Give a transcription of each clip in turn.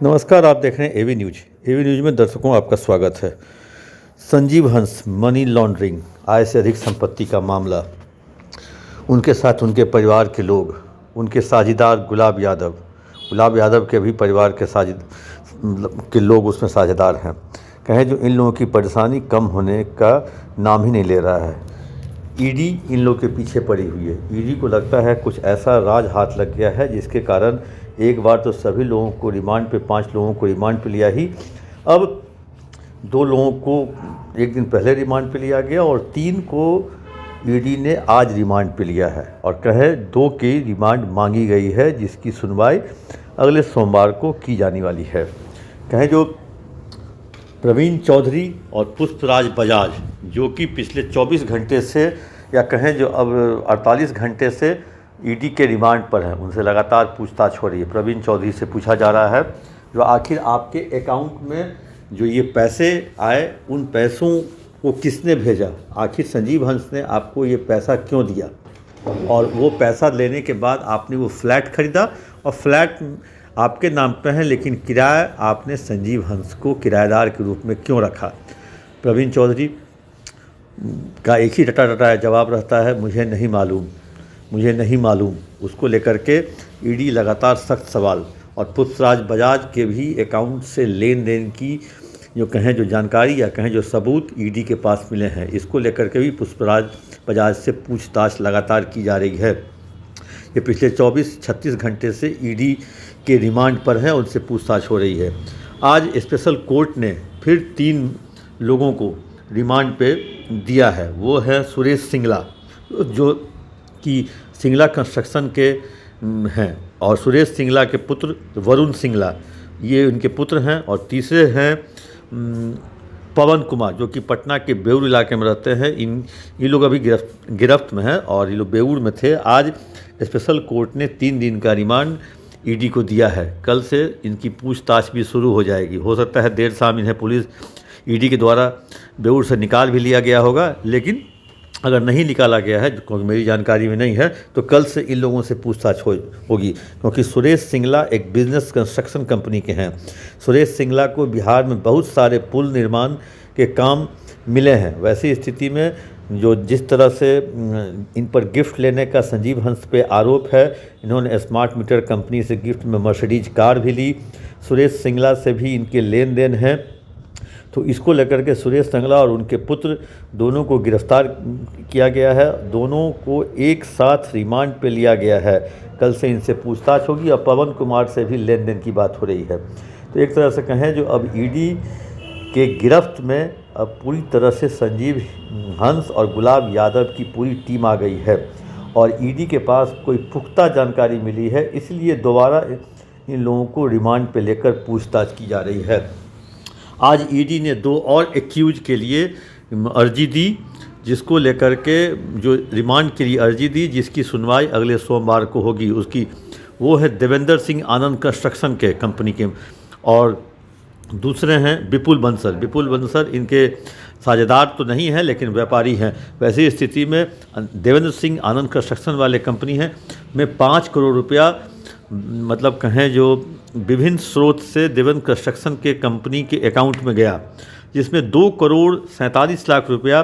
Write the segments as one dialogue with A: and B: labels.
A: नमस्कार, आप देख रहे हैं एवी न्यूज। एवी न्यूज में दर्शकों आपका स्वागत है। संजीव हंस मनी लॉन्ड्रिंग, आय से अधिक संपत्ति का मामला, उनके साथ उनके परिवार के लोग, उनके साझेदार गुलाब यादव के भी परिवार के लोग उसमें साझेदार हैं। कहें जो इन लोगों की परेशानी कम होने का नाम ही नहीं ले रहा है। ईडी इन लोगों के पीछे पड़ी हुई है। ईडी को लगता है कुछ ऐसा राज हाथ लग गया है जिसके कारण एक बार तो सभी लोगों को रिमांड पे 5 लोगों को रिमांड पे लिया ही, अब 2 लोगों को एक दिन पहले रिमांड पे लिया गया और 3 को ईडी ने आज रिमांड पे लिया है और कहे 2 की रिमांड मांगी गई है जिसकी सुनवाई अगले सोमवार को की जाने वाली है। कहें जो प्रवीण चौधरी और पुष्पराज बजाज जो कि पिछले 24 घंटे से या कहें जो अब 48 घंटे से ईडी के रिमांड पर हैं, उनसे लगातार पूछताछ हो रही है। प्रवीण चौधरी से पूछा जा रहा है जो आखिर आपके अकाउंट में जो ये पैसे आए उन पैसों को किसने भेजा, आखिर संजीव हंस ने आपको ये पैसा क्यों दिया और वो पैसा लेने के बाद आपने वो फ्लैट खरीदा और फ्लैट आपके नाम पे है लेकिन किराया आपने संजीव हंस को किराएदार के रूप में क्यों रखा। प्रवीण चौधरी का एक ही रटा जवाब रहता है, मुझे नहीं मालूम। उसको लेकर के ईडी लगातार सख्त सवाल और पुष्पराज बजाज के भी अकाउंट से लेन देन की जो कहें जो जानकारी या कहें जो सबूत ईडी के पास मिले हैं, इसको लेकर के भी पुष्पराज बजाज से पूछताछ लगातार की जा रही है। ये पिछले 24-36 घंटे से ईडी के रिमांड पर हैं, उनसे पूछताछ हो रही है। आज स्पेशल कोर्ट ने फिर 3 लोगों को रिमांड पे दिया है। वो है सुरेश सिंगला जो कि सिंगला कंस्ट्रक्शन के हैं और सुरेश सिंगला के पुत्र वरुण सिंगला ये उनके पुत्र हैं और तीसरे हैं पवन कुमार जो कि पटना के बेऊर इलाके में रहते हैं। इन लोग अभी गिरफ्त में हैं और ये लोग बेऊर में थे। आज स्पेशल कोर्ट ने 3 दिन का रिमांड ईडी को दिया है। कल से इनकी पूछताछ भी शुरू हो जाएगी। हो सकता है देर शाम इन्हें पुलिस ईडी के द्वारा बेऊर से निकाल भी लिया गया होगा, लेकिन अगर नहीं निकाला गया है, क्योंकि मेरी जानकारी में नहीं है, तो कल से इन लोगों से पूछताछ होगी। क्योंकि सुरेश सिंगला एक बिजनेस कंस्ट्रक्शन कंपनी के हैं। सुरेश सिंगला को बिहार में बहुत सारे पुल निर्माण के काम मिले हैं। वैसी स्थिति में जो जिस तरह से इन पर गिफ्ट लेने का संजीव हंस पे आरोप है, इन्होंने स्मार्ट मीटर कंपनी से गिफ्ट में मर्सिडीज कार भी ली। सुरेश सिंगला से भी इनके लेन देन हैं, तो इसको लेकर के सुरेश सिंगला और उनके पुत्र दोनों को गिरफ्तार किया गया है। दोनों को एक साथ रिमांड पे लिया गया है। कल से इनसे पूछताछ होगी और पवन कुमार से भी लेन देन की बात हो रही है। तो एक तरह से कहें जो अब ईडी के गिरफ्त में अब पूरी तरह से संजीव हंस और गुलाब यादव की पूरी टीम आ गई है और ईडी के पास कोई पुख्ता जानकारी मिली है, इसलिए दोबारा इन लोगों को रिमांड पे लेकर पूछताछ की जा रही है। आज ईडी ने 2 और एक्यूज के लिए अर्जी दी, जिसको लेकर के जो रिमांड के लिए अर्जी दी, जिसकी सुनवाई अगले सोमवार को होगी। उसकी वो है देवेंद्र सिंह आनंद कंस्ट्रक्शन के कंपनी के और दूसरे हैं विपुल बंसल इनके साझेदार तो नहीं हैं लेकिन व्यापारी हैं। वैसी स्थिति में देवेंद्र सिंह आनंद कंस्ट्रक्शन वाले कंपनी हैं में 5 करोड़ रुपया मतलब कहें जो विभिन्न स्रोत से देवेंद्र कंस्ट्रक्शन के कंपनी के अकाउंट में गया, जिसमें 2 करोड़ 47 लाख रुपया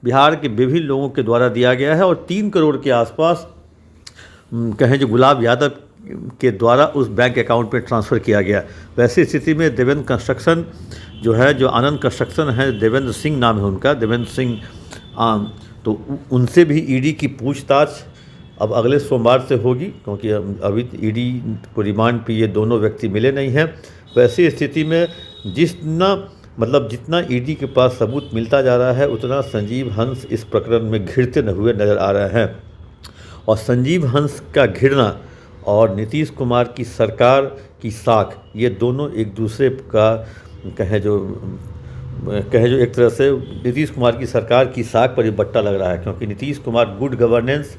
A: बिहार के विभिन्न लोगों के द्वारा दिया गया है और 3 करोड़ के आसपास कहें जो गुलाब यादव के द्वारा उस बैंक अकाउंट में ट्रांसफ़र किया गया। वैसी स्थिति में देवेंद्र कंस्ट्रक्शन जो है, जो आनंद कंस्ट्रक्शन है, देवेंद्र सिंह नाम है उनका, देवेंद्र सिंह, तो उनसे भी ईडी की पूछताछ अब अगले सोमवार से होगी, क्योंकि अभी ईडी को रिमांड पे ये दोनों व्यक्ति मिले नहीं हैं। वैसी स्थिति में जितना ईडी के पास सबूत मिलता जा रहा है उतना संजीव हंस इस प्रकरण में घिरते हुए नज़र आ रहे हैं और संजीव हंस का घिरना और नीतीश कुमार की सरकार की साख, ये दोनों एक दूसरे का कहें जो एक तरह से नीतीश कुमार की सरकार की साख पर ही बट्टा लग रहा है। क्योंकि नीतीश कुमार गुड गवर्नेंस,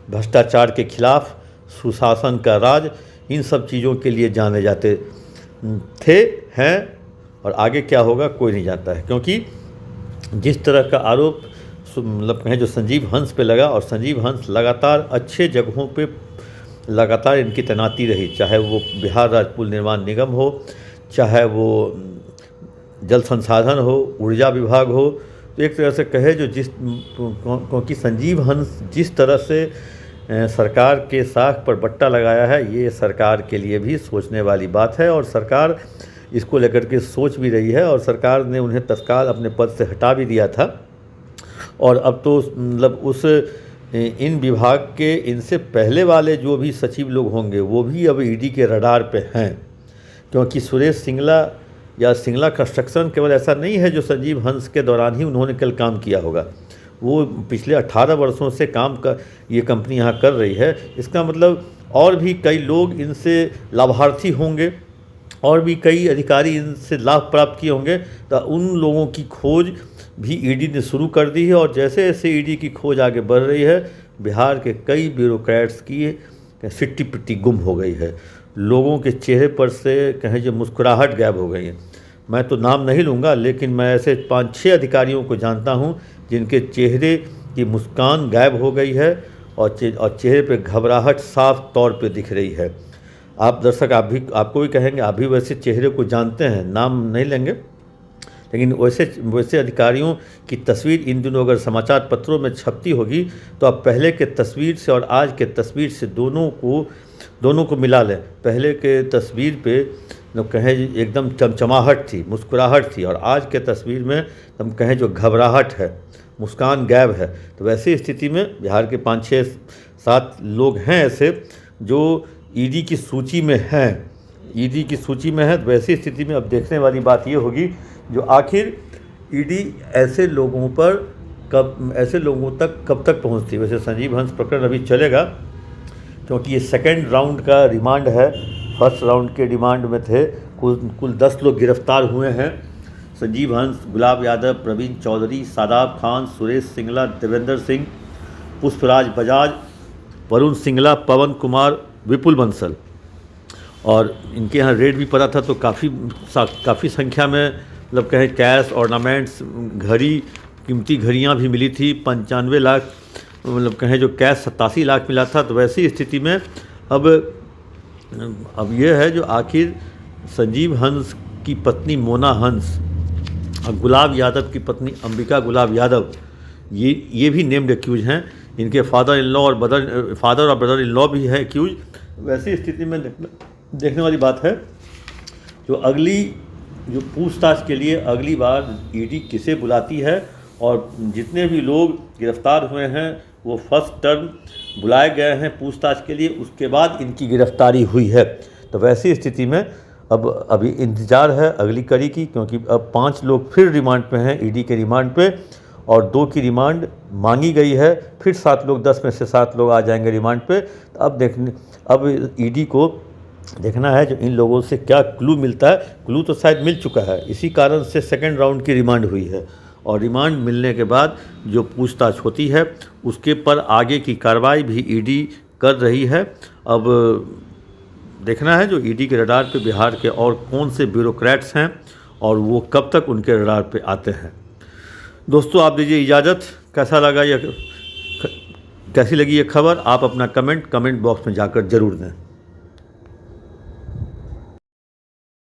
A: भ्रष्टाचार के खिलाफ, सुशासन का राज, इन सब चीज़ों के लिए जाने जाते हैं और आगे क्या होगा कोई नहीं जानता है। क्योंकि जिस तरह का आरोप कहें जो संजीव हंस पे लगा और संजीव हंस लगातार अच्छे जगहों पे लगातार इनकी तैनाती रही, चाहे वो बिहार राज्य पुल निर्माण निगम हो, चाहे वो जल संसाधन हो, ऊर्जा विभाग हो। तो एक तरह से कहे जो क्योंकि संजीव हंस जिस तरह से सरकार के साख पर बट्टा लगाया है, ये सरकार के लिए भी सोचने वाली बात है और सरकार इसको लेकर के सोच भी रही है। और सरकार ने उन्हें तत्काल अपने पद से हटा भी दिया था और अब तो मतलब उस इन विभाग के इनसे पहले वाले जो भी सचिव लोग होंगे वो भी अब ईडी के रडार पे हैं, क्योंकि सुरेश सिंगला या सिंगला कंस्ट्रक्शन केवल ऐसा नहीं है जो संजीव हंस के दौरान ही उन्होंने कल काम किया होगा। वो पिछले 18 वर्षों से काम कर ये कंपनी यहाँ कर रही है। इसका मतलब और भी कई लोग इनसे लाभार्थी होंगे और भी कई अधिकारी इनसे लाभ प्राप्त किए होंगे। तो उन लोगों की खोज भी ईडी ने शुरू कर दी है और जैसे जैसे ईडी की खोज आगे बढ़ रही है, बिहार के कई ब्यूरोक्रेट्स की सिट्टी पिट्टी गुम हो गई है। लोगों के चेहरे पर से कहें जो मुस्कुराहट गायब हो गई है। मैं तो नाम नहीं लूँगा, लेकिन मैं ऐसे 5-6 अधिकारियों को जानता हूँ जिनके चेहरे की मुस्कान गायब हो गई है और चेहरे पे घबराहट साफ तौर पे दिख रही है। आप दर्शक आपको भी कहेंगे, आप भी वैसे चेहरे को जानते हैं, नाम नहीं लेंगे, लेकिन वैसे अधिकारियों की तस्वीर इन दिनों अगर समाचार पत्रों में छपती होगी तो आप पहले के तस्वीर से और आज के तस्वीर से दोनों को मिला लें। पहले के तस्वीर पे कहें एकदम चमचमाहट थी, मुस्कुराहट थी, और आज के तस्वीर में हम कहें जो घबराहट है, मुस्कान गायब है। तो वैसी स्थिति में बिहार के 5-6-7 लोग हैं ऐसे जो ईडी की सूची में हैं, ईडी की सूची में है। तो वैसी स्थिति में अब देखने वाली बात ये होगी जो आखिर ईडी ऐसे लोगों तक कब तक पहुंचती है। वैसे संजीव हंस प्रकरण अभी चलेगा क्योंकि ये सेकंड राउंड का रिमांड है। फर्स्ट राउंड के रिमांड में थे कुल 10 लोग गिरफ्तार हुए हैं। संजीव हंस, गुलाब यादव, प्रवीण चौधरी, शादाब खान, सुरेश सिंगला, देवेंद्र सिंह, पुष्पराज बजाज, वरुण सिंगला, पवन कुमार, विपुल बंसल। और इनके यहाँ रेट भी पड़ा था तो काफ़ी संख्या में मतलब कहें कैश, ऑर्नामेंट्स, घड़ी, कीमती घड़ियाँ भी मिली थी। 95 लाख मतलब कहें जो कैश 87 लाख मिला था। तो वैसी स्थिति में अब ये है जो आखिर संजीव हंस की पत्नी मोना हंस और गुलाब यादव की पत्नी अंबिका गुलाब यादव ये भी नेम्ड एक्यूज हैं। इनके फादर इन लॉ और ब्रदर इन लॉ भी है एक्यूज। वैसी स्थिति में देखने वाली बात है जो पूछताछ के लिए अगली बार ईडी किसे बुलाती है। और जितने भी लोग गिरफ्तार हुए हैं वो फर्स्ट टर्म बुलाए गए हैं पूछताछ के लिए, उसके बाद इनकी गिरफ्तारी हुई है। तो वैसी स्थिति में अब अभी इंतज़ार है अगली कड़ी की, क्योंकि अब 5 लोग फिर रिमांड पे हैं ईडी के रिमांड पे और 2 की रिमांड मांगी गई है। फिर 7 लोग 10 में से 7 लोग आ जाएंगे रिमांड पे। तो अब ईडी को देखना है जो इन लोगों से क्या क्लू मिलता है। क्लू तो शायद मिल चुका है, इसी कारण से सेकंड राउंड की रिमांड हुई है और रिमांड मिलने के बाद जो पूछताछ होती है उसके पर आगे की कार्रवाई भी ईडी कर रही है। अब देखना है जो ईडी के रडार पे बिहार के और कौन से ब्यूरोक्रेट्स हैं और वो कब तक उनके रडार पे आते हैं। दोस्तों आप दीजिए इजाज़त। कैसी लगी ये खबर आप अपना कमेंट बॉक्स में जाकर ज़रूर दें।